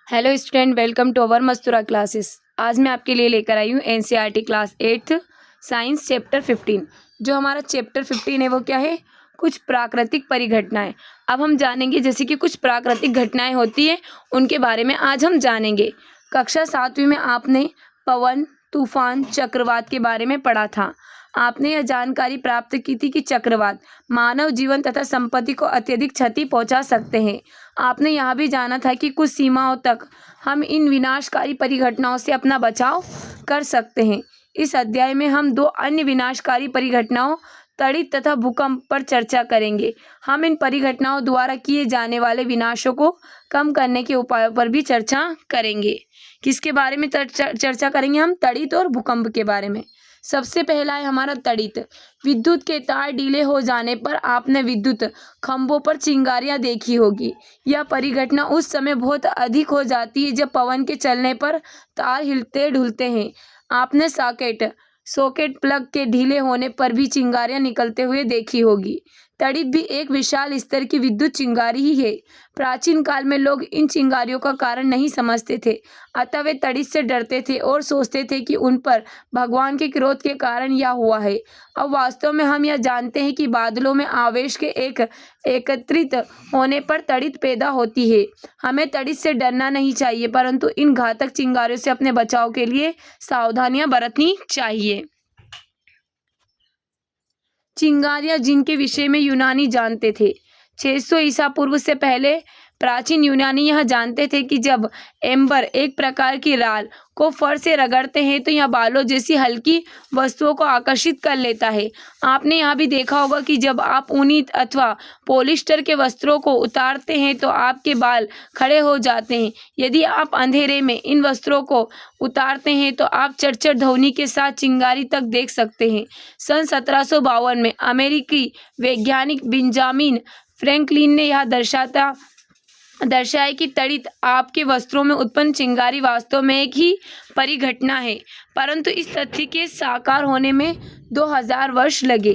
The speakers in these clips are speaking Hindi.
Hello student, welcome to our Mastura classes. आज मैं आपके लिए लेकर आई हूँ NCERT class 8th science chapter 15। जो हमारा चैप्टर 15 है वो क्या है? कुछ प्राकृतिक परिघटनाएं। अब हम जानेंगे जैसे कि कुछ प्राकृतिक घटनाएं होती है उनके बारे में आज हम जानेंगे। कक्षा 7वीं में आपने पवन, तूफान, चक्रवात के बारे में पढ़ा था। आपने यह जानकारी प्राप्त की थी कि चक्रवात मानव जीवन तथा संपत्ति को अत्यधिक क्षति पहुंचा सकते हैं। आपने यह भी जाना था कि कुछ सीमाओं तक हम इन विनाशकारी परिघटनाओं से अपना बचाव कर सकते हैं। इस अध्याय में हम दो अन्य विनाशकारी परिघटनाओं तड़ित तथा भूकंप पर चर्चा करेंगे। हम इन परिघटनाओं द्वारा किए जाने वाले विनाशों को कम करने के उपायों पर भी चर्चा करेंगे। किसके बारे में चर्चा करेंगे? हम तड़ित और भूकंप के बारे में। सबसे पहला है हमारा तड़ित। विद्युत के तार ढीले हो जाने पर आपने विद्युत खंभों पर चिंगारियां देखी होगी। यह परिघटना उस समय बहुत अधिक हो जाती है जब पवन के चलने पर तार हिलते ढुलते हैं। आपने सॉकेट प्लग के ढीले होने पर भी चिंगारियां निकलते हुए देखी होगी। तड़ित भी एक विशाल स्तर की विद्युत चिंगारी ही है। प्राचीन काल में लोग इन चिंगारियों का कारण नहीं समझते थे, अतः वे तड़ित से डरते थे और सोचते थे कि उन पर भगवान के क्रोध के कारण यह हुआ है। अब वास्तव में हम यह जानते हैं कि बादलों में आवेश के एकत्रित होने पर तड़ित पैदा होती है। हमें तड़ित से डरना नहीं चाहिए, परंतु इन घातक चिंगारियों से अपने बचाव के लिए सावधानियां बरतनी चाहिए। चिंगारियां जिनके विषय में यूनानी जानते थे। 600 ईसा पूर्व से पहले प्राचीन यूनानी यह जानते थे कि जब एम्बर एक प्रकार की राल को फर से रगड़ते हैं तो यह बालों जैसी हल्की वस्तुओं को आकर्षित कर लेता है। आपने यह भी देखा होगा कि जब आप ऊनी अथवा पॉलिस्टर के वस्त्रों को उतारते हैं तो आपके बाल खड़े हो जाते हैं। यदि आप अंधेरे में इन वस्त्रों को उतारते हैं तो आप चरचर ध्वनि के साथ चिंगारी तक देख सकते हैं। सन 1752 में अमेरिकी वैज्ञानिक बेंजामिन फ्रैंकलिन ने यह दर्शाया कि तड़ित आपके वस्त्रों में उत्पन्न चिंगारी वास्तव में एक ही परिघटना है, परंतु इस तथ्य के साकार होने में 2000 वर्ष लगे।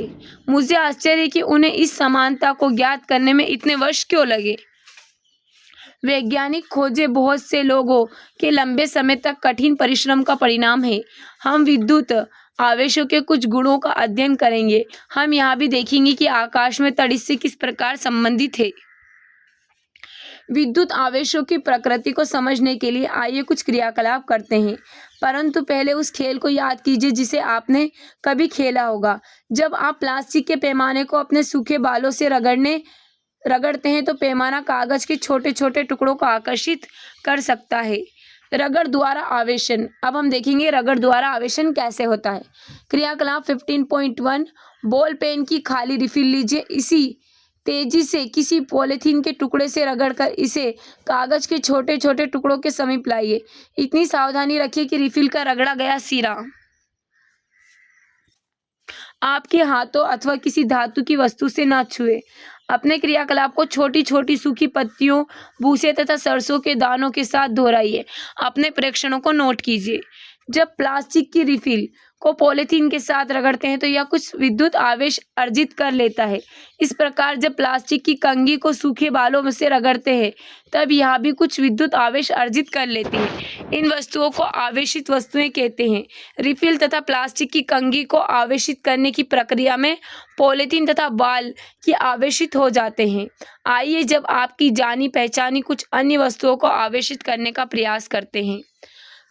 मुझे आश्चर्य है कि उन्हें इस समानता को ज्ञात करने में इतने वर्ष क्यों लगे। वैज्ञानिक खोजें बहुत से लोगों के लंबे समय तक कठिन परिश्रम का परिणाम है। हम विद्युत आवेशों के कुछ गुणों का अध्ययन करेंगे। हम यहाँ भी देखेंगे कि आकाश में तड़ित से किस प्रकार संबंधित है। विद्युत आवेशों की प्रकृति को समझने के लिए आइए कुछ क्रियाकलाप करते हैं, परंतु पहले उस खेल को याद कीजिए जिसे आपने कभी खेला होगा। जब आप प्लास्टिक के पैमाने को अपने सूखे बालों से रगड़ते हैं तो पैमाना कागज के छोटे छोटे टुकड़ों को आकर्षित कर सकता है। रगड़ द्वारा आवेशन। अब हम देखेंगे रगड़ द्वारा आवेशन कैसे होता है। क्रियाकलाप 15.1 बॉल पेन की खाली रिफिल लीजिए। इसी तेजी से किसी पॉलीथीन के टुकड़े से रगड़कर इसे कागज के छोटे छोटे टुकड़ों के समीप लाइए। इतनी सावधानी रखिए कि रिफिल का रगड़ा गया सिरा आपके हाथों अथवा किसी धातु की वस्तु से न छुए। अपने क्रियाकलाप को छोटी छोटी सूखी पत्तियों, भूसे तथा सरसों के दानों के साथ दोहराइए। अपने प्रेक्षणों को नोट कीजिए। जब प्लास्टिक की रिफिल को पॉलीथीन के साथ रगड़ते हैं तो यह कुछ विद्युत आवेश अर्जित कर लेता है। इस प्रकार जब प्लास्टिक की कंघी को सूखे बालों से रगड़ते हैं तब यह भी कुछ विद्युत आवेश अर्जित कर लेती है। इन वस्तुओं को आवेशित वस्तुएं कहते हैं। रिफिल तथा प्लास्टिक की कंघी को आवेशित करने की प्रक्रिया में पॉलीथीन तथा बाल की आवेशित हो जाते हैं। आइए जब आपकी जानी पहचानी कुछ अन्य वस्तुओं को आवेशित करने का प्रयास करते हैं।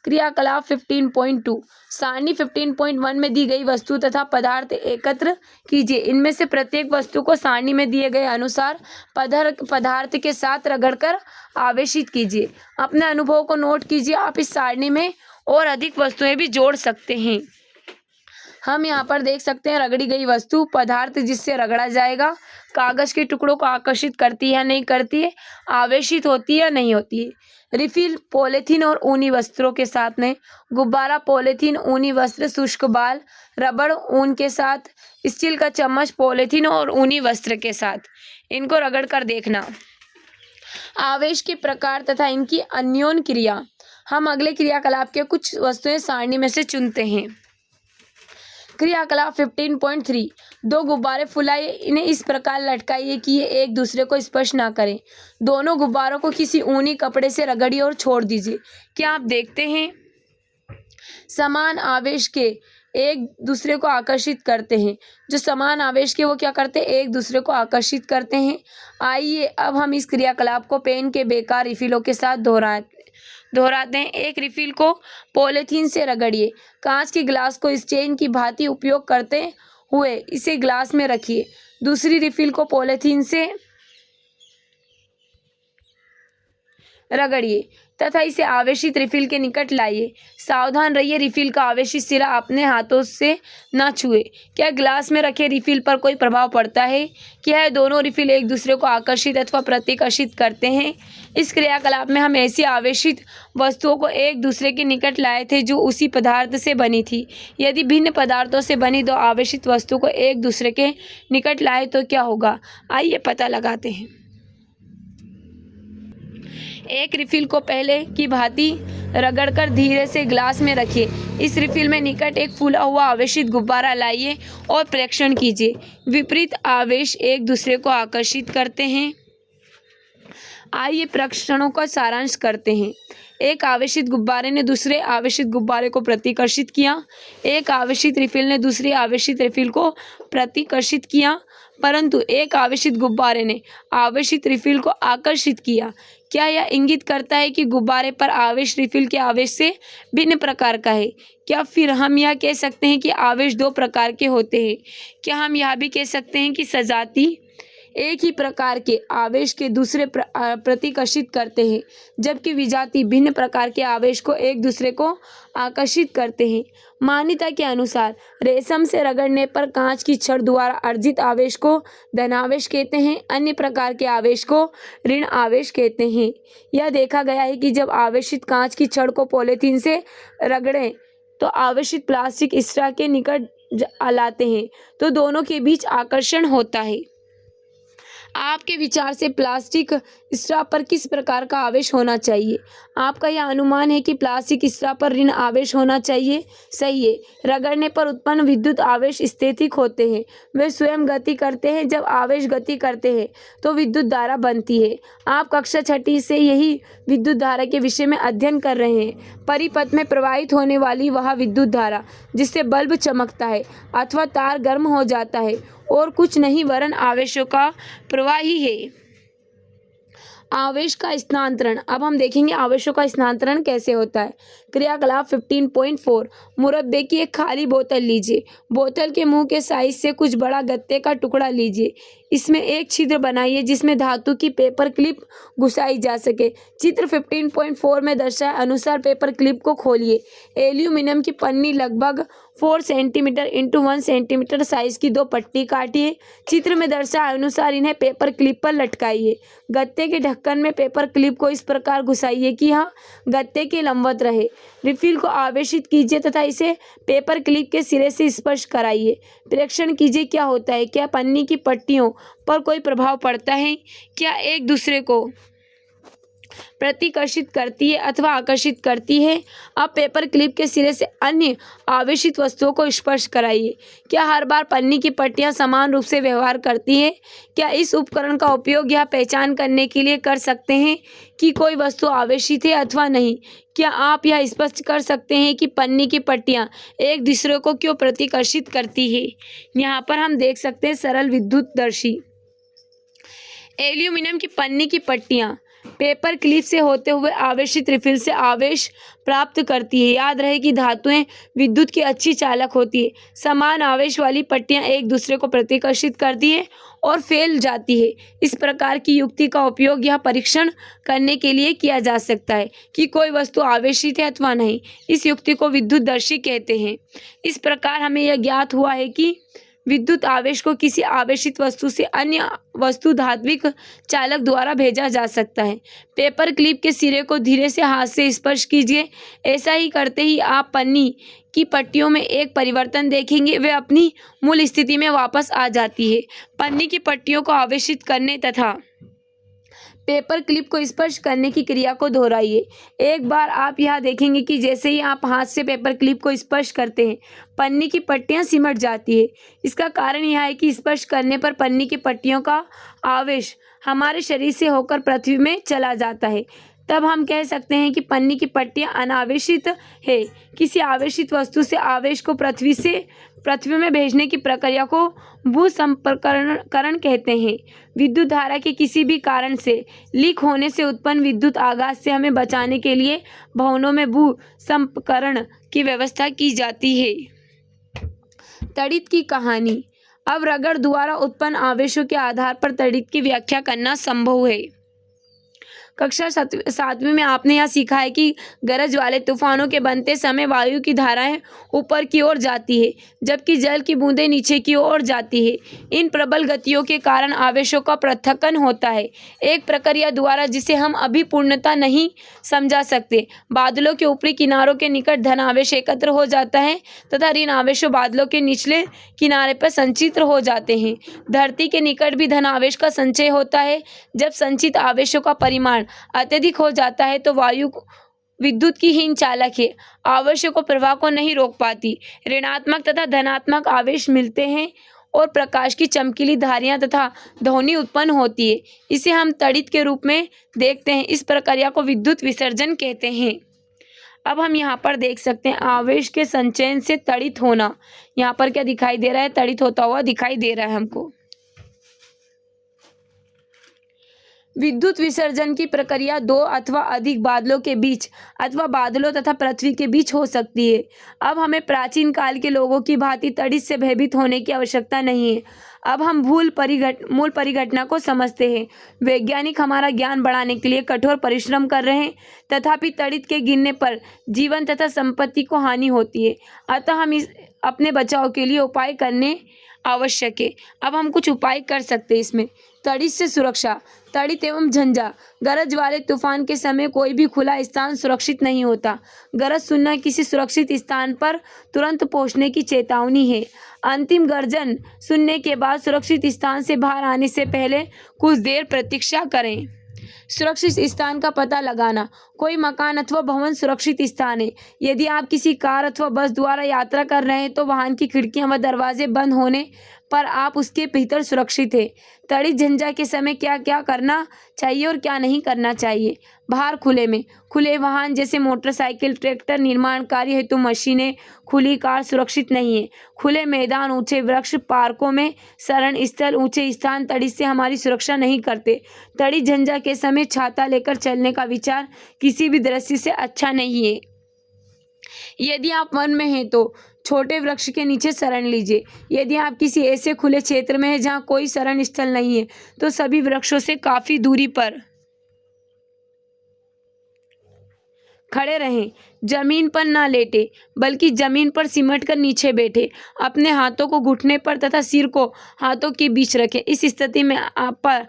क्रियाकलाप 15.2 सारणी 15.1 में दी गई वस्तु तथा पदार्थ एकत्र कीजिए। इनमें से प्रत्येक वस्तु को सारणी में दिए गए अनुसार पदार्थ के साथ रगड़कर आवेशित कीजिए। अपने अनुभव को नोट कीजिए। आप इस सारणी में और अधिक वस्तुएं भी जोड़ सकते हैं। हम यहाँ पर देख सकते हैं रगड़ी गई वस्तु पदार्थ जिससे रगड़ा जाएगा कागज के टुकड़ों को आकर्षित करती है या नहीं करती है, आवेशित होती है या नहीं होती है। रिफिल पॉलीथीन और ऊनी वस्त्रों के साथ में, गुब्बारा पॉलीथीन, ऊनी वस्त्र, शुष्क बाल, रबड़ ऊन के साथ, स्टील का चम्मच पॉलीथीन और ऊनी वस्त्र के साथ। इनको रगड़ कर देखना। आवेश के प्रकार तथा इनकी अन्योन क्रिया। हम अगले क्रियाकलाप के कुछ वस्तुएं सारणी में से चुनते हैं। क्रियाकलाप 15.3 दो गुब्बारे फुलाइए, इन्हें इस प्रकार लटकाइए कि ये एक दूसरे को स्पर्श ना करें। दोनों गुब्बारों को किसी ऊनी कपड़े से रगड़िए और छोड़ दीजिए। क्या आप देखते हैं समान आवेश के एक दूसरे को आकर्षित करते हैं। जो समान आवेश के वो क्या करते हैं, एक दूसरे को आकर्षित करते हैं। आइए अब हम इस क्रियाकलाप को पेन के बेकार रिफिलों के साथ दोहराते हैं। एक रिफिल को पॉलीथीन से रगड़िए। कांच के गिलास को स्टेन की भांति उपयोग करते हुए इसे ग्लास में रखिए। दूसरी रिफिल को पॉलीथीन से रगड़िए तथा इसे आवेशित रिफिल के निकट लाइए। सावधान रहिए रिफिल का आवेशित सिरा अपने हाथों से न छुए। क्या ग्लास में रखे रिफिल पर कोई प्रभाव पड़ता है? क्या है दोनों रिफिल एक दूसरे को आकर्षित अथवा प्रतिकर्षित करते हैं? इस क्रियाकलाप में हम ऐसी आवेशित वस्तुओं को एक दूसरे के निकट लाए थे जो उसी पदार्थ से बनी थी। यदि भिन्न पदार्थों से बनी दो आवेशित वस्तु को एक दूसरे के निकट लाए तो क्या होगा? आइए पता लगाते हैं। एक रिफिल को पहले की भांति रगड़कर धीरे से ग्लास में रखिए। इस रिफिल में निकट एक फूला हुआ आवेशित गुब्बारा लाइए और परीक्षण कीजिए। विपरीत आवेश एक दूसरे को आकर्षित करते हैं। आइए परीक्षणों का सारांश करते हैं। एक आवेशित गुब्बारे ने दूसरे आवेशित गुब्बारे को प्रतिकर्षित किया। एक आवेशित रिफिल ने दूसरी आवेशित रिफिल को प्रतिकर्षित किया, परंतु एक आवेशित गुब्बारे ने आवेशित रिफिल को आकर्षित किया। क्या यह इंगित करता है कि गुब्बारे पर आवेश रिफिल के आवेश से भिन्न प्रकार का है? क्या फिर हम यह कह सकते हैं कि आवेश दो प्रकार के होते हैं? क्या हम यह भी कह सकते हैं कि सजाती एक ही प्रकार के आवेश के दूसरे प्रतिकर्षित करते हैं, जबकि विजाती भिन्न प्रकार के आवेश को एक दूसरे को आकर्षित करते हैं? मान्यता के अनुसार रेशम से रगड़ने पर कांच की छड़ द्वारा अर्जित आवेश को धनावेश कहते हैं, अन्य प्रकार के आवेश को ऋण आवेश कहते हैं। यह देखा गया है कि जब आवेशित कांच की छड़ को पॉलीथीन से रगड़ें तो आवेशित प्लास्टिक स्ट्रा के निकट लाते हैं तो दोनों के बीच आकर्षण होता है। आपके विचार से प्लास्टिक स्ट्रा पर किस प्रकार का आवेश होना चाहिए? आपका यह अनुमान है कि प्लास्टिक स्ट्रा पर ऋण आवेश होना चाहिए। सही है। रगड़ने पर उत्पन्न विद्युत आवेश स्थैतिक होते हैं। वे स्वयं गति करते हैं। जब आवेश गति करते हैं तो विद्युत धारा बनती है। आप कक्षा 6 से यही विद्युत धारा के विषय में अध्ययन कर रहे हैं। परिपथ में प्रवाहित होने वाली वह विद्युत धारा जिससे बल्ब चमकता है अथवा तार गर्म हो जाता है और कुछ नहीं वरन आवेशों का प्रवाह ही है। आवेश का स्थानांतरण। अब हम देखेंगे आवेशों का स्थानांतरण कैसे होता है। क्रियाकलाप 15.4 मुरब्बे की एक खाली बोतल लीजिए। बोतल के मुंह के साइज से कुछ बड़ा गत्ते का टुकड़ा लीजिए। इसमें एक छिद्र बनाइए जिसमें धातु की पेपर क्लिप घुसाई जा सके। चित्र 15.4 में दर्शाए अनुसार पेपर क्लिप को खोलिए। एल्यूमिनियम की पन्नी लगभग 4 सेंटीमीटर इंटू 1 सेंटीमीटर साइज की दो पट्टी काटिए। चित्र में दर्शाए अनुसार इन्हें पेपर क्लिप पर लटकाइए। गत्ते के ढक्कन में पेपर क्लिप को इस प्रकार घुसाइए कि यह गत्ते के लंबवत रहे। रिफिल को आवेशित कीजिए तथा इसे पेपर क्लिप के सिरे से स्पर्श कराइए। परीक्षण कीजिए क्या होता है। क्या पन्नी की पट्टियों पर कोई प्रभाव पड़ता है? क्या एक दूसरे को प्रतिकर्षित करती है अथवा आकर्षित करती है? अब पेपर क्लिप के सिरे से अन्य आवेशित वस्तुओं को स्पर्श कराइए। क्या हर बार पन्नी की पट्टियां समान रूप से व्यवहार करती हैं? क्या इस उपकरण का उपयोग यह पहचान करने के लिए कर सकते हैं कि कोई वस्तु आवेशित है अथवा नहीं? क्या आप यह स्पष्ट कर सकते हैं कि पन्नी की पट्टियां एक दूसरे को क्यों प्रतिकर्षित करती है? यहाँ पर हम देख सकते हैं सरल विद्युतदर्शी। एल्यूमिनियम की पन्नी की पट्टियां पेपर क्लिप से होते हुए आवेशित रिफिल से आवेश प्राप्त करती है। याद रहे कि धातुएं विद्युत की अच्छी चालक होती है। समान आवेश वाली पट्टियां एक दूसरे को प्रतिकर्षित करती है और फैल जाती है। इस प्रकार की युक्ति का उपयोग यह परीक्षण करने के लिए किया जा सकता है कि कोई वस्तु आवेशित है अथवा नहीं। इस युक्ति को विद्युतदर्शी कहते हैं। इस प्रकार हमें यह ज्ञात हुआ है कि विद्युत आवेश को किसी आवेशित वस्तु से अन्य वस्तु धात्विक चालक द्वारा भेजा जा सकता है। पेपर क्लिप के सिरे को धीरे से हाथ से स्पर्श कीजिए। ऐसा ही करते ही आप पन्नी की पट्टियों में एक परिवर्तन देखेंगे। वे अपनी मूल स्थिति में वापस आ जाती है। पन्नी की पट्टियों को आवेशित करने तथा पेपर क्लिप को स्पर्श करने की क्रिया को दोहराइए। एक बार आप यह देखेंगे कि जैसे ही आप हाथ से पेपर क्लिप को स्पर्श करते हैं, पन्नी की पट्टियां सिमट जाती है। इसका कारण यह है कि स्पर्श करने पर पन्नी की पट्टियों का आवेश हमारे शरीर से होकर पृथ्वी में चला जाता है। तब हम कह सकते हैं कि पन्नी की पट्टियां अनावेशित है। किसी आवेशित वस्तु से आवेश को पृथ्वी में भेजने की प्रक्रिया को भूसंपर्करण कहते हैं। विद्युत धारा के किसी भी कारण से लीक होने से उत्पन्न विद्युत आघात से हमें बचाने के लिए भवनों में भूसंपर्करण की व्यवस्था की जाती है। तड़ित की कहानी। अब रगड़ द्वारा उत्पन्न आवेशों के आधार पर तड़ित की व्याख्या करना संभव है। कक्षा 7वीं में आपने यह सीखा है कि गरज वाले तूफानों के बनते समय वायु की धाराएं ऊपर की ओर जाती है, जबकि जल की बूंदें नीचे की ओर जाती है। इन प्रबल गतियों के कारण आवेशों का पृथक्करण होता है, एक प्रक्रिया द्वारा जिसे हम अभी पूर्णतः नहीं समझा सकते। बादलों के ऊपरी किनारों के निकट धन आवेश एकत्र हो जाता है तथा ऋण आवेशों बादलों के निचले किनारे पर संचित हो जाते हैं। धरती के निकट भी धन आवेश का संचय होता है। जब संचित आवेशों का परिमाण अत्यधिक हो जाता है तो वायु विद्युत की हीन चालक है, आवेशों को प्रवाह को नहीं रोक पाती। ऋणात्मक तथा धनात्मक आवेश मिलते हैं और प्रकाश की चमकीली धारियां तथा ध्वनि उत्पन्न होती है। इसे हम तड़ित के रूप में देखते हैं। इस प्रक्रिया को विद्युत विसर्जन कहते हैं। अब हम यहाँ पर देख सकते हैं आवेश के संचयन से तड़ित होना। यहाँ पर क्या दिखाई दे रहा है? तड़ित होता हुआ दिखाई दे रहा है हमको। विद्युत विसर्जन की प्रक्रिया दो अथवा अधिक बादलों के बीच अथवा बादलों तथा पृथ्वी के बीच हो सकती है। अब हमें प्राचीन काल के लोगों की भांति तड़ित से भयभीत होने की आवश्यकता नहीं है। अब हम मूल परिघटना को समझते हैं। वैज्ञानिक हमारा ज्ञान बढ़ाने के लिए कठोर परिश्रम कर रहे हैं, तथापि तड़ित के गिरने पर जीवन तथा संपत्ति को हानि होती है। अतः हम अपने बचाव के लिए उपाय करने आवश्यक है। अब हम कुछ उपाय कर सकते हैं इसमें। तड़ित से सुरक्षा। तड़ित एवं झंझा। गरज वाले तूफान के समय कोई भी खुला स्थान सुरक्षित नहीं होता। गरज सुनना किसी सुरक्षित स्थान पर तुरंत पहुंचने की चेतावनी है। अंतिम गर्जन सुनने के बाद सुरक्षित स्थान से बाहर आने से पहले कुछ देर प्रतीक्षा करें। सुरक्षित स्थान का पता लगाना। कोई मकान अथवा भवन सुरक्षित स्थान है। यदि आप किसी कार अथवा बस द्वारा यात्रा कर रहे हैं तो वाहन की खिड़कियां व दरवाजे बंद होने पर आप उसके भीतर सुरक्षित है। तड़ित झंझा के समय क्या क्या करना चाहिए और क्या नहीं करना चाहिए। बाहर खुले में। खुले वाहन जैसे मोटरसाइकिल, ट्रैक्टर, निर्माण कार्य हेतु मशीनें, खुली कार सुरक्षित नहीं है। खुले मैदान, ऊंचे वृक्ष, पार्कों में शरण स्थल, ऊंचे स्थान तड़ित से हमारी सुरक्षा नहीं करते। तड़ित झंझा के समय छाता लेकर चलने का विचार किसी भी दृष्टि से अच्छा नहीं है। यदि आप वन में हैं तो छोटे वृक्ष के नीचे शरण लीजिए। यदि आप किसी ऐसे खुले क्षेत्र में हैं जहां कोई शरण स्थल नहीं है तो सभी वृक्षों से काफी दूरी पर खड़े रहें। जमीन पर ना लेटे बल्कि जमीन पर सिमट कर नीचे बैठे। अपने हाथों को घुटने पर तथा सिर को हाथों के बीच रखें। इस स्थिति में आप पर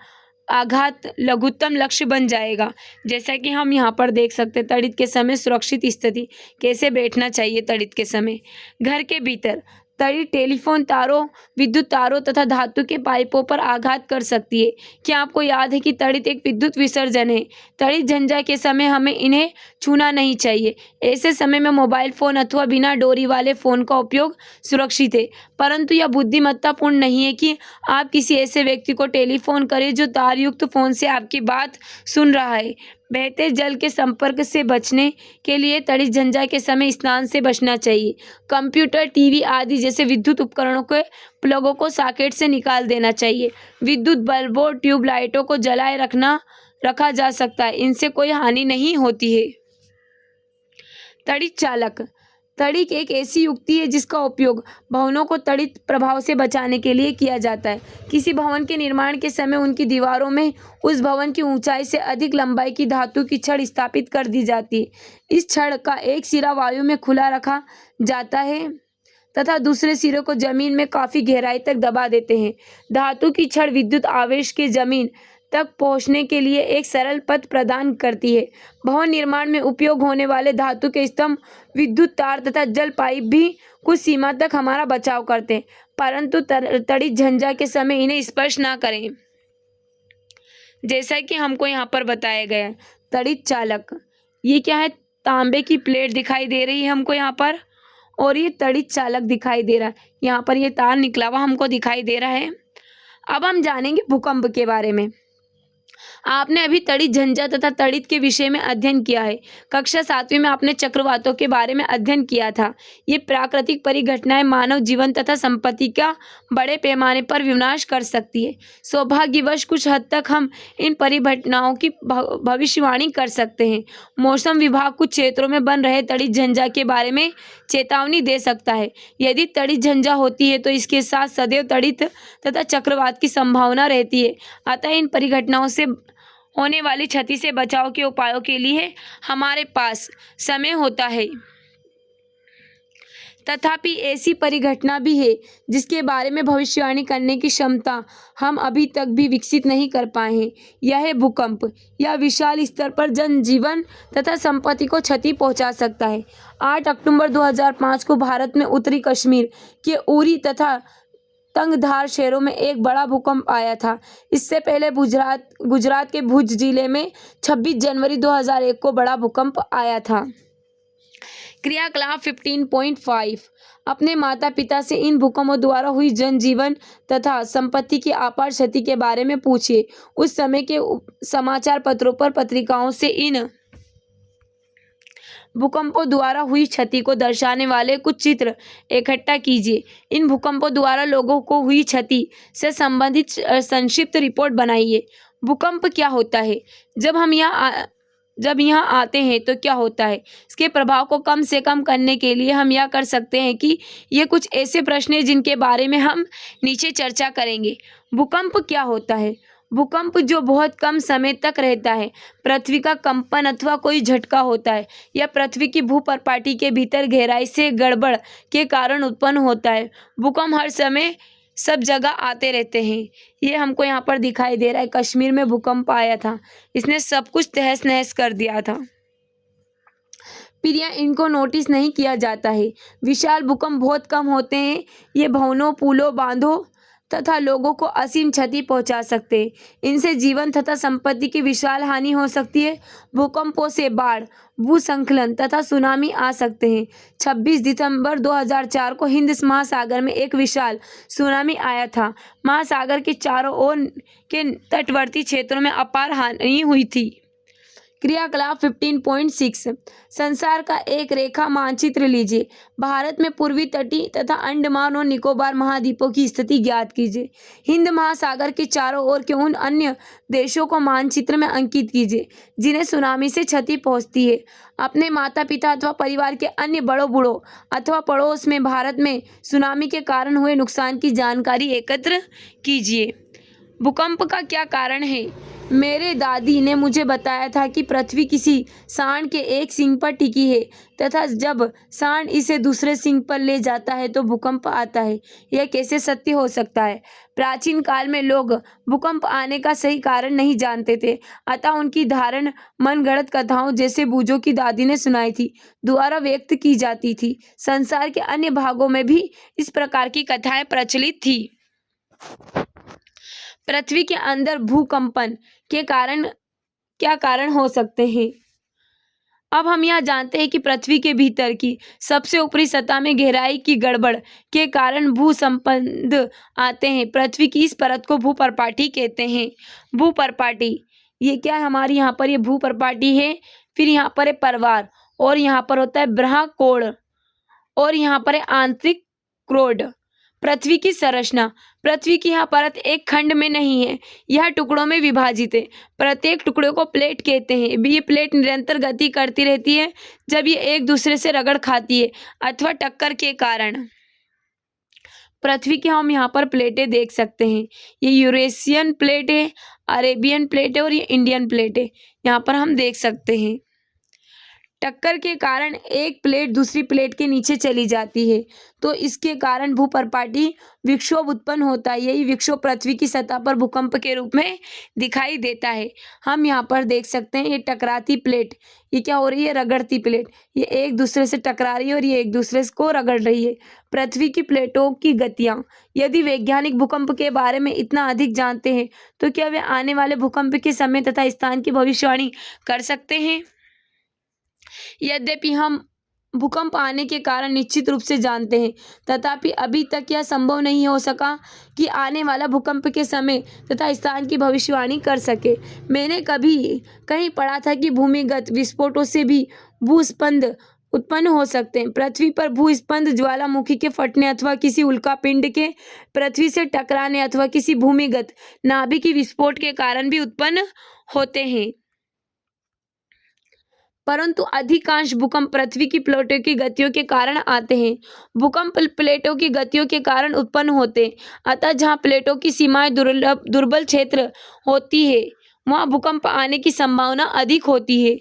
आघात लघुत्तम लक्ष्य बन जाएगा। जैसा कि हम यहाँ पर देख सकते हैं तड़ित के समय सुरक्षित स्थिति कैसे बैठना चाहिए। तड़ित के समय घर के भीतर तड़ित टेलीफोन तारों, विद्युत तारों तथा धातु के पाइपों पर आघात कर सकती है। क्या आपको याद है कि तड़ित एक विद्युत विसर्जन है? तड़ित झंझा के समय हमें इन्हें छूना नहीं चाहिए। ऐसे समय में मोबाइल फ़ोन अथवा बिना डोरी वाले फ़ोन का उपयोग सुरक्षित है, परंतु यह बुद्धिमत्तापूर्ण नहीं है कि आप किसी ऐसे व्यक्ति को टेलीफोन करें जो तारयुक्त फ़ोन से आपकी बात सुन रहा है। बहते जल के संपर्क से बचने के लिए तड़ित झंझा के समय स्नान से बचना चाहिए। कंप्यूटर, टीवी आदि जैसे विद्युत उपकरणों के प्लगों को सॉकेट से निकाल देना चाहिए। विद्युत बल्बों, ट्यूबलाइटों को जलाए रखा जा सकता है, इनसे कोई हानि नहीं होती है। तड़ित चालक। तड़ित एक ऐसी युक्ति है जिसका उपयोग भवनों को तड़ित प्रभाव से बचाने के लिए किया जाता है। किसी भवन के निर्माण के समय उनकी दीवारों में उस भवन की ऊंचाई से अधिक लंबाई की धातु की छड़ स्थापित कर दी जाती है। इस छड़ का एक सिरा वायु में खुला रखा जाता है तथा दूसरे सिरे को जमीन में काफी गहराई तक दबा देते हैं। धातु की छड़ विद्युत आवेश के जमीन तक पहुंचने के लिए एक सरल पथ प्रदान करती है। भवन निर्माण में उपयोग होने वाले धातु के स्तंभ, विद्युत तार तथा जल पाइप भी कुछ सीमा तक हमारा बचाव करते हैं, परंतु तड़ित झंझा के समय इन्हें स्पर्श ना करें। जैसा कि हमको यहाँ पर बताया गया है। तड़ित चालक, ये क्या है, तांबे की प्लेट दिखाई दे रही है हमको यहाँ पर, और ये तड़ित चालक दिखाई दे रहा है। यहाँ पर ये तार निकला हुआ हमको दिखाई दे रहा है। अब हम जानेंगे भूकंप के बारे में। आपने अभी तड़ित झंझा तथा तड़ित के विषय में अध्ययन किया है। कक्षा 7वीं में आपने चक्रवातों के बारे में अध्ययन किया था। ये प्राकृतिक परिघटनाएं मानव जीवन तथा संपत्ति का बड़े पैमाने पर विनाश कर सकती है। सौभाग्यवश कुछ हद तक हम इन परिघटनाओं की भविष्यवाणी कर सकते हैं। मौसम विभाग कुछ क्षेत्रों में बन रहे तड़ित झंझा के बारे में चेतावनी दे सकता है। यदि तड़ित झंझा होती है तो इसके साथ सदैव तड़ित तथा चक्रवात की संभावना रहती है। अतः इन परिघटनाओं से होने वाली क्षति से बचाव के उपायों के लिए हमारे पास समय होता है। तथापि ऐसी परिघटना भी है जिसके बारे में भविष्यवाणी करने की क्षमता हम अभी तक भी विकसित नहीं कर पाए हैं। यह है भूकंप। यह विशाल स्तर पर जनजीवन तथा संपत्ति को क्षति पहुंचा सकता है। 8 अक्टूबर 2005 को भारत में उत्तरी कश्मीर के उरी तथा तंगधार शहरों में एक बड़ा भूकंप आया था। इससे पहले गुजरात के भुज जिले में 26 जनवरी 2001 को बड़ा भूकंप आया था। क्रियाकलाप 15.5 अपने माता पिता से इन भूकंपों द्वारा हुई जनजीवन तथा संपत्ति की आपार क्षति के बारे में पूछिए। उस समय के समाचार पत्रों पर पत्रिकाओं से इन भूकंपों द्वारा हुई क्षति को दर्शाने वाले कुछ चित्र इकट्ठा कीजिए। इन भूकंपों द्वारा लोगों को हुई क्षति से संबंधित संक्षिप्त रिपोर्ट बनाइए। भूकंप क्या होता है? जब यहाँ आते हैं तो क्या होता है? इसके प्रभाव को कम से कम करने के लिए हम यह कर सकते हैं कि ये कुछ ऐसे प्रश्न हैं जिनके बारे में हम नीचे चर्चा करेंगे। भूकंप क्या होता है? भूकंप जो बहुत कम समय तक रहता है, पृथ्वी का कंपन अथवा कोई झटका होता है। यह पृथ्वी की भूपर्पाटी के भीतर गहराई से गड़बड़ के कारण उत्पन्न होता है। भूकंप हर समय सब जगह आते रहते हैं। ये हमको यहाँ पर दिखाई दे रहा है, कश्मीर में भूकंप आया था, इसने सब कुछ तहस नहस कर दिया था। फिर यह इनको नोटिस नहीं किया जाता है। विशाल भूकंप बहुत कम होते हैं। ये भवनों, पुलों, बांधों तथा लोगों को असीम क्षति पहुंचा सकते हैं। इनसे जीवन तथा संपत्ति की विशाल हानि हो सकती है। भूकंपों से बाढ़, भूस्खलन तथा सुनामी आ सकते हैं। 26 दिसंबर 2004 को हिंद महासागर में एक विशाल सुनामी आया था। महासागर के चारों ओर के तटवर्ती क्षेत्रों में अपार हानि हुई थी। क्रियाकलाप 15.6 संसार का एक रेखा मानचित्र लीजिए। भारत में पूर्वी तटीय तथा अंडमान और निकोबार महाद्वीपों की स्थिति ज्ञात कीजिए। हिंद महासागर के चारों ओर के उन अन्य देशों को मानचित्र में अंकित कीजिए जिन्हें सुनामी से क्षति पहुंचती है। अपने माता पिता अथवा परिवार के अन्य बड़ों बूढ़ों अथवा पड़ोस में भारत में सुनामी के कारण हुए नुकसान की जानकारी एकत्र कीजिए। भूकंप का क्या कारण है? मेरे दादी ने मुझे बताया था कि पृथ्वी किसी सांड के एक सींग पर टिकी है तथा जब सांड इसे दूसरे सींग पर ले जाता है तो भूकंप आता है। यह कैसे सत्य हो सकता है? प्राचीन काल में लोग भूकंप आने का सही कारण नहीं जानते थे, अतः उनकी धारण मनगढ़ंत कथाओं जैसे बूझों की दादी ने सुनाई थी द्वारा व्यक्त की जाती थी। संसार के अन्य भागों में भी इस प्रकार की कथाएं प्रचलित थी। पृथ्वी के अंदर भूकंपन के कारण क्या कारण हो सकते हैं? अब हम यह जानते हैं कि पृथ्वी के भीतर की सबसे ऊपरी सतह में गहराई की गड़बड़ के कारण भूस्खलन आते हैं। पृथ्वी की इस परत को भूपर्पाटी कहते हैं। भूपर्पाटी ये क्या है? हमारी यहाँ पर ये भूपर्पाटी है, फिर यहाँ पर है परवार, और यहाँ पर होता है ब्रह्मकोण, और यहाँ पर है आंतरिक क्रोड। पृथ्वी की संरचना, पृथ्वी की यह परत एक खंड में नहीं है, यह टुकड़ों में विभाजित है। प्रत्येक टुकड़े को प्लेट कहते हैं। ये प्लेट निरंतर गति करती रहती है जब ये एक दूसरे से रगड़ खाती है अथवा टक्कर के कारण। पृथ्वी की हम यहाँ पर प्लेटें देख सकते हैं। ये यूरेशियन प्लेट है, अरेबियन प्लेट है और ये इंडियन प्लेट है, यहाँ पर हम देख सकते हैं। टक्कर के कारण एक प्लेट दूसरी प्लेट के नीचे चली जाती है, तो इसके कारण भूपर्पाटी विक्षोभ उत्पन्न होता है। यही विक्षोभ पृथ्वी की सतह पर भूकंप के रूप में दिखाई देता है। हम यहाँ पर देख सकते हैं, ये टकराती प्लेट, ये क्या हो रही है, रगड़ती प्लेट, ये एक दूसरे से टकरा रही है और ये एक दूसरे को रगड़ रही है। पृथ्वी की प्लेटों की गतियाँ। यदि वैज्ञानिक भूकंप के बारे में इतना अधिक जानते हैं, तो क्या वे आने वाले भूकंप के समय तथा स्थान की भविष्यवाणी कर सकते हैं? यद्यपि हम भूकंप आने के कारण निश्चित रूप से जानते हैं, तथापि अभी तक यह संभव नहीं हो सका कि आने वाला भूकंप के समय तथा स्थान की भविष्यवाणी कर सके। मैंने कभी कहीं पढ़ा था कि भूमिगत विस्फोटों से भी भूस्पंद उत्पन्न हो सकते हैं। पृथ्वी पर भूस्पंद ज्वालामुखी के फटने अथवा किसी उल्कापिंड के पृथ्वी से टकराने अथवा किसी भूमिगत नाभिक विस्फोट के कारण भी उत्पन्न होते हैं। परंतु अधिकांश भूकंप पृथ्वी की प्लेटों की गतियों के कारण आते हैं। भूकंप प्लेटों की गतियों के कारण उत्पन्न होते हैं। अतः जहाँ प्लेटों की सीमाएं दुर्बल क्षेत्र होती है, वहाँ भूकंप आने की संभावना अधिक होती है।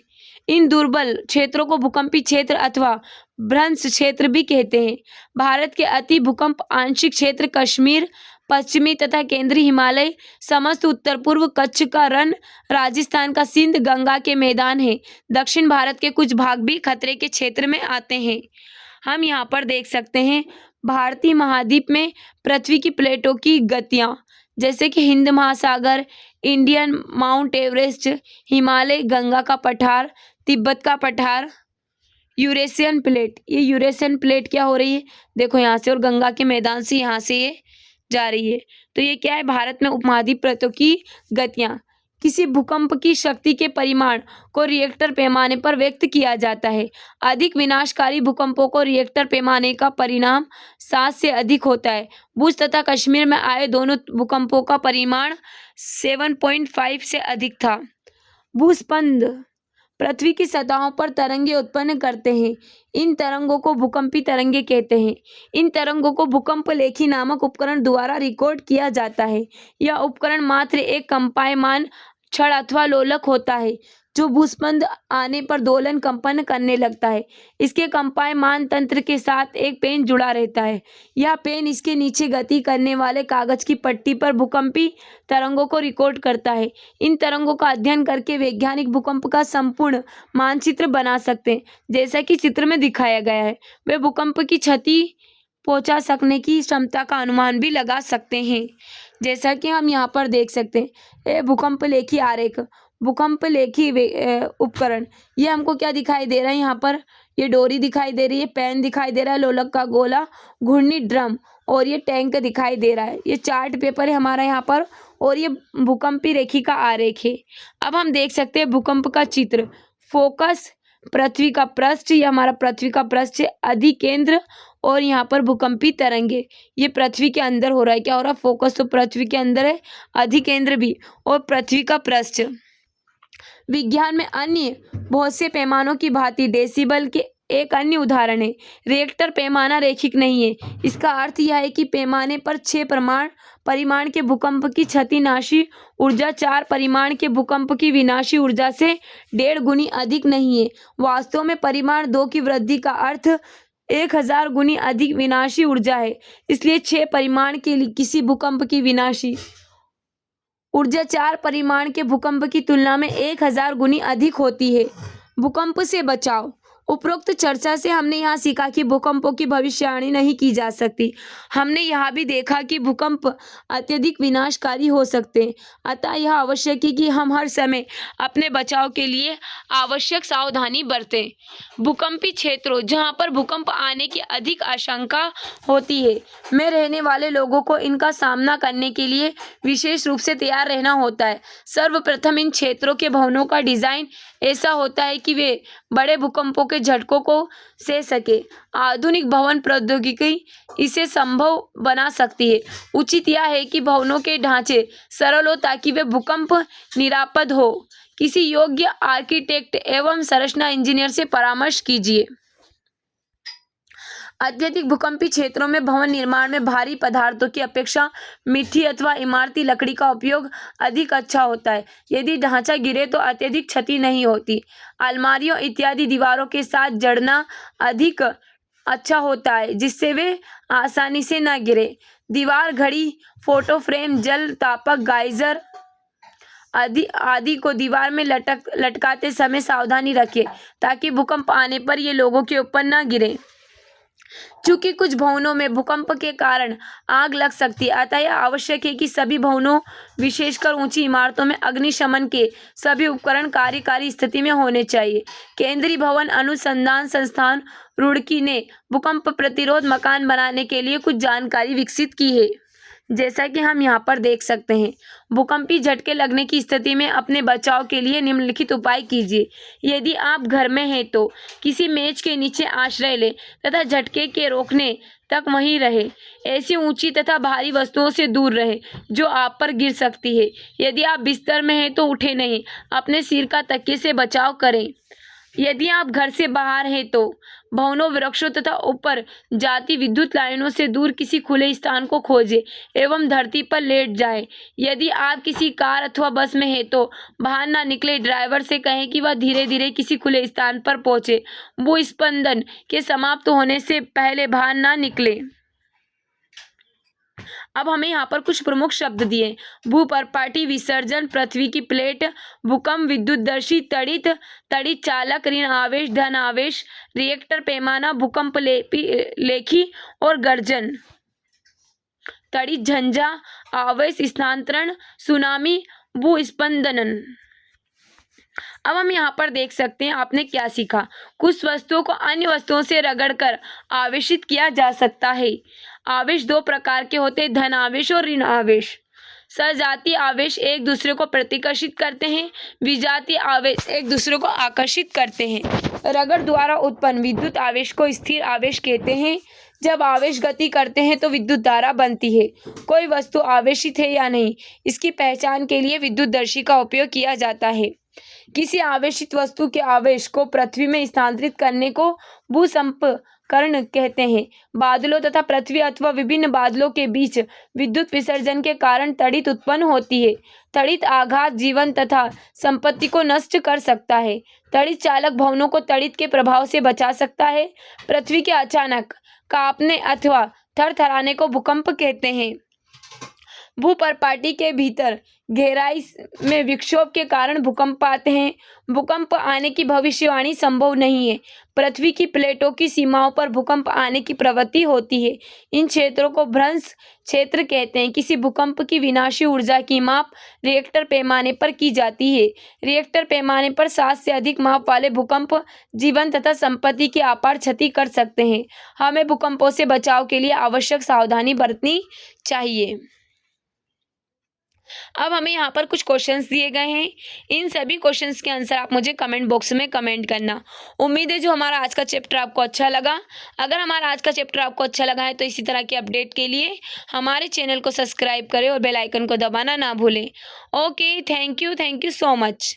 इन दुर्बल क्षेत्रों को भूकंपी क्षेत्र अथवा भ्रंश क्षेत्र भी कहते हैं। भारत के अति भूकंप आंशिक क्षेत्र कश्मीर, पश्चिमी तथा केंद्रीय हिमालय, समस्त उत्तर पूर्व कच्छ का रण, राजस्थान का सिंध, गंगा के मैदान है। दक्षिण भारत के कुछ भाग भी खतरे के क्षेत्र में आते हैं। हम यहाँ पर देख सकते हैं, भारतीय महाद्वीप में पृथ्वी की प्लेटों की गतियाँ, जैसे कि हिंद महासागर, Indian mount Everest, Himalaya, Ganga का पठार, तिब्बत का पठार, यूरेशियन प्लेट। ये यूरेशियन प्लेट क्या हो रही है, देखो यहाँ से, और गंगा के मैदान से यहाँ से ये जा रही है। तो ये क्या है, भारत में उपमहाद्वीप प्लेटों की गतियाँ। किसी भूकंप की शक्ति के परिमाण को रिएक्टर पैमाने पर व्यक्त किया जाता है। अधिक विनाशकारी भूकंपों को रिएक्टर पैमाने का परिणाम 7 से अधिक होता है। भुज तथा कश्मीर में आए दोनों भूकंपों का परिमाण 7.5 से अधिक था। भूस्पंद पृथ्वी की सतहों पर तरंगे उत्पन्न करते हैं। इन तरंगों को भूकंपी तरंगे कहते हैं। इन तरंगों को भूकंप लेखी नामक उपकरण द्वारा रिकॉर्ड किया जाता है। यह उपकरण मात्र एक कंपायमान छड़ अथवा लोलक होता है, जो भूस्पंद आने पर दोलन कंपन करने लगता है। इसके कंपायमान तंत्र के साथ एक पेन जुड़ा रहता है। यह पेन इसके नीचे गति करने वाले कागज की पट्टी पर भूकंपी तरंगों को रिकॉर्ड करता है। इन तरंगों का अध्ययन करके वैज्ञानिक भूकंप का संपूर्ण मानचित्र बना सकते हैं, जैसा कि चित्र में दिखाया गया है। वे भूकंप की क्षति पहुंचा सकने की क्षमता का अनुमान भी लगा सकते हैं, जैसा कि हम यहाँ पर देख सकते हैं। ये भूकंप लेखी आरेख, भूकंप लेखी उपकरण, ये हमको क्या दिखाई दे रहा है, यहाँ पर ये डोरी दिखाई दे रही है, पेन दिखाई दे रहा है, लोलक का गोला, घूर्णी ड्रम और ये टैंक दिखाई दे रहा है। ये चार्ट पेपर है हमारा यहाँ पर, और ये भूकंपी रेखी का आरेख है। अब हम देख सकते हैं भूकंप का चित्र। फोकस पृथ्वी का पृष्ठ, ये हमारा पृथ्वी का पृष्ठ है, अधिकेंद्र, और यहाँ पर भूकंपी तरंगे, ये पृथ्वी के अंदर हो रहा है। क्या हो रहा है, फोकस तो पृथ्वी के अंदर है, अधिकेंद्र भी, और पृथ्वी का पृष्ठ। विज्ञान में अन्य बहुत से पैमानों की भांति डेसिबल के एक अन्य उदाहरण है। रिएक्टर पैमाना रैखिक नहीं है। इसका अर्थ यह है कि पैमाने पर 6 परिमाण के भूकंप की क्षतिनाशी ऊर्जा 4 परिमाण के भूकंप की विनाशी ऊर्जा से 1.5 गुनी अधिक नहीं है। वास्तव में परिमाण 2 की वृद्धि का अर्थ 1000 गुनी अधिक विनाशी ऊर्जा है। इसलिए 6 परिमाण के लिए किसी भूकंप की विनाशी ऊर्जा 4 परिमाण के भूकंप की तुलना में 1000 गुनी अधिक होती है। भूकंप से बचाव। उपरोक्त चर्चा से हमने यहाँ सीखा कि भूकंपों की भविष्यवाणी नहीं की जा सकती। हमने यह भी देखा कि भूकंप अत्यधिक विनाशकारी हो सकते हैं। अतः यह आवश्यक है कि हम हर समय अपने बचाव के लिए आवश्यक सावधानी बरतें। भूकंपी क्षेत्रों जहाँ पर भूकंप आने की अधिक आशंका होती है, में रहने वाले लोगों को इनका सामना करने के लिए विशेष रूप से तैयार रहना होता है। सर्वप्रथम इन क्षेत्रों के भवनों का डिजाइन ऐसा होता है कि वे बड़े भूकंपों के झटकों को सह सके। आधुनिक भवन प्रौद्योगिकी इसे संभव बना सकती है। उचित यह है कि भवनों के ढांचे सरल हो ताकि वे भूकंप निरापद हो। किसी योग्य आर्किटेक्ट एवं संरचना इंजीनियर से परामर्श कीजिए। अत्यधिक भूकंपीय क्षेत्रों में भवन निर्माण में भारी पदार्थों की अपेक्षा मिट्टी अथवा इमारती लकड़ी का उपयोग अधिक अच्छा होता है। यदि ढांचा गिरे तो अत्यधिक क्षति नहीं होती। अलमारियों इत्यादि दीवारों के साथ जड़ना अधिक अच्छा होता है, जिससे वे आसानी से न गिरे। दीवार घड़ी, फोटो फ्रेम, जल तापक, गाइजर आदि को दीवार में लटकाते समय सावधानी रखें, ताकि भूकंप आने पर ये लोगों के ऊपर न गिरे। चूंकि कुछ भवनों में भूकंप के कारण आग लग सकती है, अतः यह आवश्यक है कि सभी भवनों, विशेषकर ऊंची इमारतों में अग्निशमन के सभी उपकरण कार्यकारी स्थिति में होने चाहिए। केंद्रीय भवन अनुसंधान संस्थान रुड़की ने भूकंप प्रतिरोध मकान बनाने के लिए कुछ जानकारी विकसित की है। जैसा कि हम यहाँ पर देख सकते हैं, भूकंपीय झटके लगने की स्थिति में अपने बचाव के लिए निम्नलिखित उपाय कीजिए। यदि आप घर में हैं तो किसी मेज के नीचे आश्रय लें तथा झटके के रोकने तक वहीं रहे। ऐसी ऊंची तथा भारी वस्तुओं से दूर रहे जो आप पर गिर सकती है। यदि आप बिस्तर में हैं तो उठे नहीं, अपने सिर का तकिए से बचाव करें। यदि आप घर से बाहर हैं तो भवनों, वृक्षों तथा ऊपर जाती विद्युत लाइनों से दूर किसी खुले स्थान को खोजें एवं धरती पर लेट जाएं। यदि आप किसी कार अथवा बस में हैं तो बाहर ना निकले। ड्राइवर से कहें कि वह धीरे धीरे किसी खुले स्थान पर पहुंचे। भूस्पंदन के समाप्त होने से पहले बाहर ना निकले। अब हमें यहाँ पर कुछ प्रमुख शब्द दिए। भूपर्पाटी, विसर्जन, पृथ्वी की प्लेट, भूकंप, विद्युतदर्शी, तड़ित, तड़ित चालक, ऋण आवेश, धन आवेश, रिएक्टर पैमाना, भूकंप लेखी और गर्जन, तड़ित झंझा, आवेश स्थानांतरण, सुनामी, भूस्पंदन। अब हम यहाँ पर देख सकते हैं आपने क्या सीखा। कुछ वस्तुओं को अन्य वस्तुओं से रगड़कर आवेशित किया जा सकता है। आवेश दो प्रकार के होते हैं, धन आवेश और ऋण आवेश। सजातीय आवेश एक दूसरे को प्रतिकर्षित करते हैं, विजातीय आवेश एक दूसरे को आकर्षित करते हैं। रगड़ द्वारा उत्पन्न विद्युत आवेश को स्थिर आवेश कहते हैं। जब आवेश गति करते हैं तो विद्युत धारा बनती है। कोई वस्तु आवेशित है या नहीं, इसकी पहचान के लिए विद्युतदर्शी का उपयोग किया जाता है। किसी आवेशित वस्तु के आवेश को पृथ्वी में स्थानांतरित करने को भूसंपकरण कहते हैं। बादलों तथा पृथ्वी अथवा विभिन्न बादलों के बीच विद्युत विसर्जन के कारण तड़ित उत्पन्न होती है। तड़ित आघात जीवन तथा संपत्ति को नष्ट कर सकता है। तड़ित चालक भवनों को तड़ित के प्रभाव से बचा सकता है। पृथ्वी के अचानक कांपने अथवा थरथराने को भूकंप कहते हैं। भूपर्पाटी के भीतर गहराई में विक्षोभ के कारण भूकंप आते हैं। भूकंप आने की भविष्यवाणी संभव नहीं है। पृथ्वी की प्लेटों की सीमाओं पर भूकंप आने की प्रवृत्ति होती है। इन क्षेत्रों को भ्रंश क्षेत्र कहते हैं। किसी भूकंप की विनाशी ऊर्जा की माप रिएक्टर पैमाने पर की जाती है। रिएक्टर पैमाने पर 7 से अधिक माप वाले भूकंप जीवन तथा संपत्ति की अपार क्षति कर सकते हैं। हमें भूकंपों से बचाव के लिए आवश्यक सावधानी बरतनी चाहिए। अब हमें यहाँ पर कुछ क्वेश्चंस दिए गए हैं। इन सभी क्वेश्चंस के आंसर आप मुझे कमेंट बॉक्स में कमेंट करना। उम्मीद है जो हमारा आज का चैप्टर आपको अच्छा लगा। अगर हमारा आज का चैप्टर आपको अच्छा लगा है तो इसी तरह की अपडेट के लिए हमारे चैनल को सब्सक्राइब करें और बेल आइकन को दबाना ना भूलें। Okay, thank you so much.